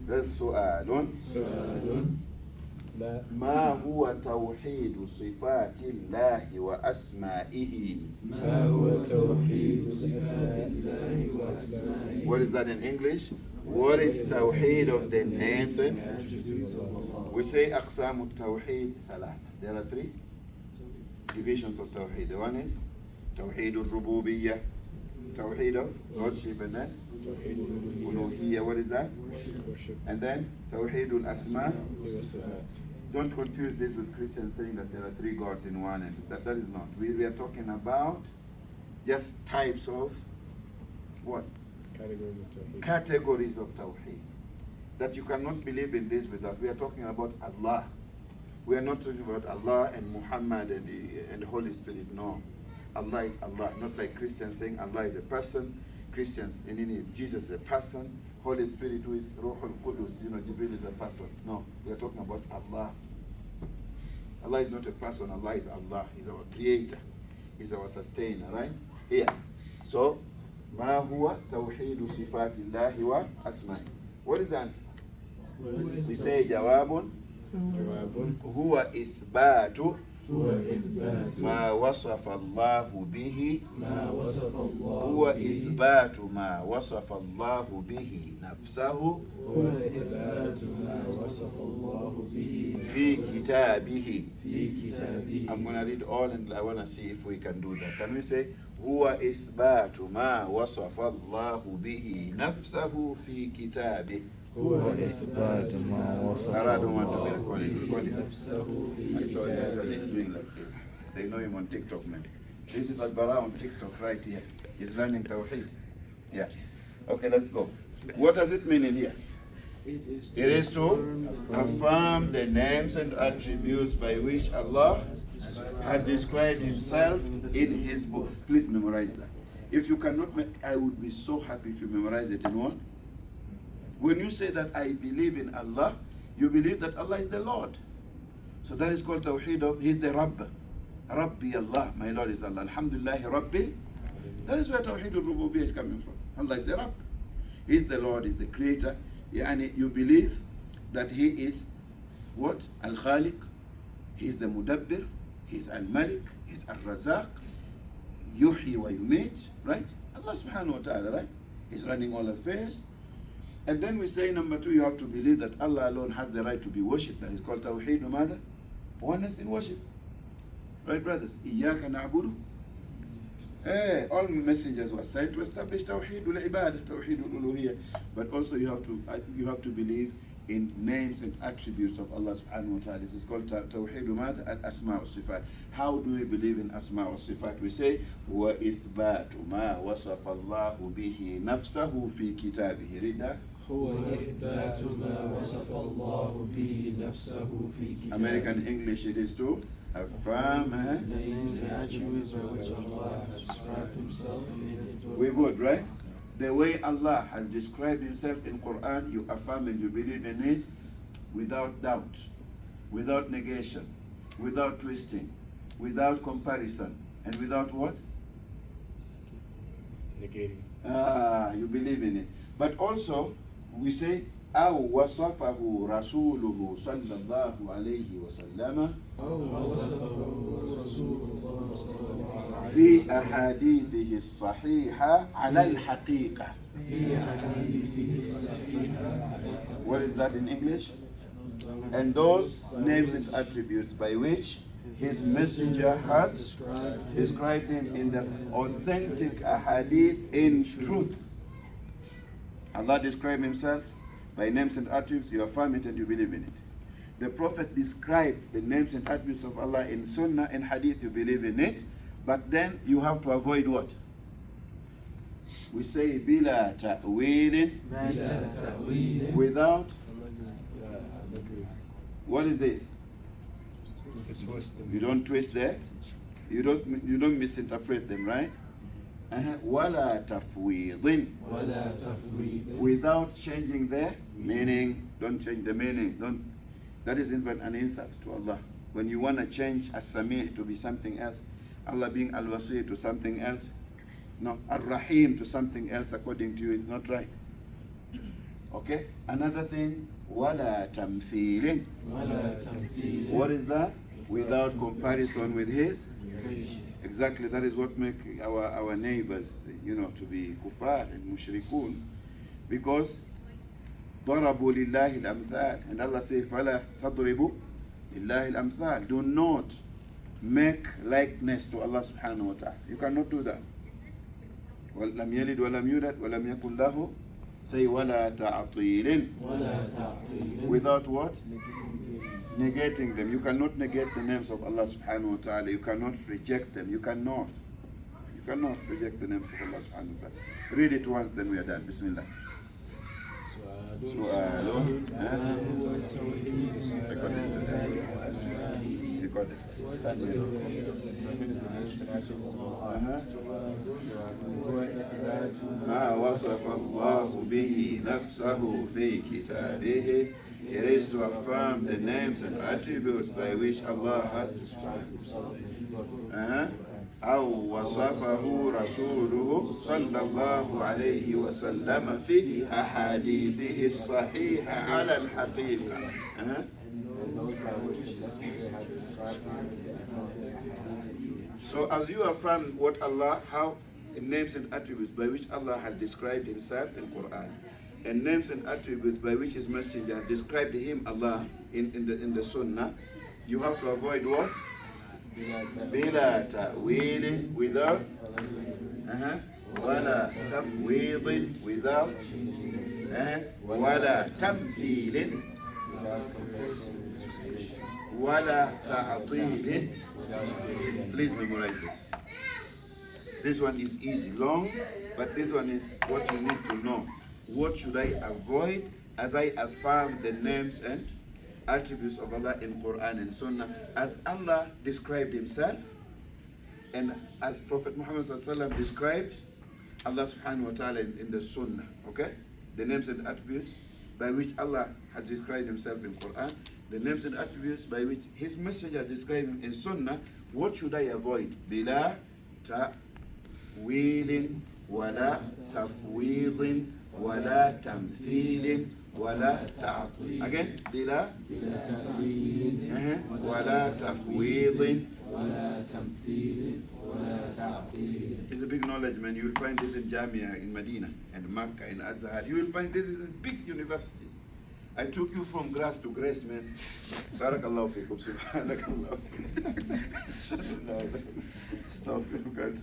That's سؤال. ما هو توحيد صفات الله وأسمائه؟ ما هو توحيد صفات الله وأسمائه؟ What is that in English? What is Tawheed of the names? We say أقسام التوحيد ثلاثة. There are three divisions of Tawheed. The one is Tawheed al-Rububiyyah, Tawheed of Lordship, and then Uluhiyyah. What is that? And then Tawheed al-Asma. Don't confuse this with Christians saying that there are three gods in one, and that is not. We are talking about just types of what? Categories of Tawheed. That you cannot believe in this without. We are talking about Allah. We are not talking about Allah and Muhammad and the Holy Spirit. No. Allah is Allah. Not like Christians saying Allah is a person. Christians in Jesus is a person. Holy Spirit, who is Ruhul Qudus, Jibril is a person. No, we are talking about Allah. Allah is not a person. Allah is Allah. He's our creator. He's our sustainer, right? Here. So, ما هو توحيد صفات الله وأسمائه? What is the answer? We say جواب هو إثبات ما وصف الله به هو إثبات ما وصف الله به نفسه في كتابه. I'm going to read all and I want to see if we can do that. Can we say هو إثبات ما وصف الله به نفسه في كتابه؟ هو إثبات ما وصف I saw he's doing like this. They know him on TikTok, man. This is Al-Bara on TikTok right here. He's learning Tawheed. Yeah. Okay, let's go. What does it mean in here? It is to affirm the names and attributes by which Allah has described himself in his book. Please memorize that. If you cannot, I would be so happy if you memorize it in one. When you say that I believe in Allah, you believe that Allah is the Lord. So that is called Tawheed of, He's the Rabb. Rabbi Allah, my Lord is Allah. Alhamdulillah, Rabbi. That is where Tawheed al-Rububiyyah is coming from. Allah is the Rabb. He's the Lord, He's the Creator. Yani you believe that He is what? Al-Khaliq. He's the Mudabbir. He's Al-Malik. He's Al-Razaq. Yuhyi wa yumit. Right? Allah subhanahu wa ta'ala, right? He's running all affairs. And then we say, number two, you have to believe that Allah alone has the right to be worshipped. That is called Tawheed Umada. Oneness in worship. Right, brothers? Iyaka na'budu. All messengers were sent to establish Tawheed ul-Ibadah, Tawheed ul-Uluhiyyah. But also you have to believe in names and attributes of Allah subhanahu wa ta'ala. It is called Tawheed Umada al-Asma wa-Sifat. How do we believe in Asma wa-Sifat? We say, وَإِثْبَاتُ مَا وَصَفَ اللَّهُ بِهِ نَفْسَهُ فِي كِتَابِهِ. Read that. هو إثبات ما وصف الله به نفسه في كتابه. American English, it is to affirm. Names and attributes by which Allah has described Himself in His book. We're good, right? The way Allah has described Himself in Quran, you affirm and you believe in it without doubt, without negation, without twisting, without comparison, and without what? Negating. You believe in it. But also, we say, أو وصفه رسوله صلى الله عليه وسلم في أحاديثه الصحيحة على الحقيقة. What is that in English? And those names and attributes by which His messenger has described him in the authentic ahadith in truth. Allah described Himself by names and attributes, you affirm it and you believe in it. The Prophet described the names and attributes of Allah in Sunnah and Hadith, you believe in it, but then you have to avoid what? We say, bila ta'weelin, without, what is this? You don't twist there, you don't misinterpret them, right? وَلَا تَفْوِيضٍ, without changing the meaning. Don't change the meaning. That is an insult to Allah. When you want to change as-Sami' to be something else, Allah being al-Wasi to something else, no, ar-Rahim to something else according to you is not right. Okay? Another thing, وَلَا تَمْثِيلٍ. ولا تمثيل. What is that? Without comparison with his. Exactly, that is what make our neighbors, to be kuffar and mushrikun. Because ضربوا لله الأمثال, and Allah says, فَلَا تَضْرِبُوا لله الأمثال. Do not make likeness to Allah subhanahu wa ta'ala. You cannot do that. وَلَمْ يَلِدْ وَلَمْ يُولَدْ وَلَمْ يَكُنْ لَهُ. Say وَلَا تَعْطِيلٍ. ولا تعطيل. Without what? Negating them. You cannot negate the names of Allah subhanahu wa ta'ala. You cannot reject them. You cannot reject the names of Allah subhanahu wa ta'ala. Read it once, then we are done. Bismillah. سؤال Record it. ما وصف الله به نفسه في كتابه. It is to affirm the names and attributes by which Allah has described Himself. أو وصفه رسوله صلى الله عليه وسلم في أحاديثه الصحيحة على الحقيقة. So as you affirm what Allah, how names and attributes by which Allah has described Himself in Quran, and names and attributes by which His Messenger has described Him, Allah, in the Sunnah, you have to avoid what? بلا تأويل, without ولا تفويض, without ولا تمثيل, ولا تعطيل. Please memorize this. This one is easy, long, but this one is what you need to know. What should I avoid as I affirm the names and attributes of Allah in Quran and Sunnah as Allah described Himself and as Prophet Muhammad ﷺ described Allah subhanahu wa ta'ala in the Sunnah. Okay? The names and attributes by which Allah has described Himself in Quran, the names and attributes by which His Messenger described Him in Sunnah. What should I avoid? بلا تأويل ولا تفويض ولا تمثيل ولا تعطيل. Again, بلا تأويل ولا تفويض ولا تمثيل ولا تعطيل. It's a big knowledge, man. You will find this in Jamia in Medina and Makkah and Azhar. You will find this in big universities. I took you from grass to grace, man. Barakallahu fikum. Subhanakallah. Astaghfirullah.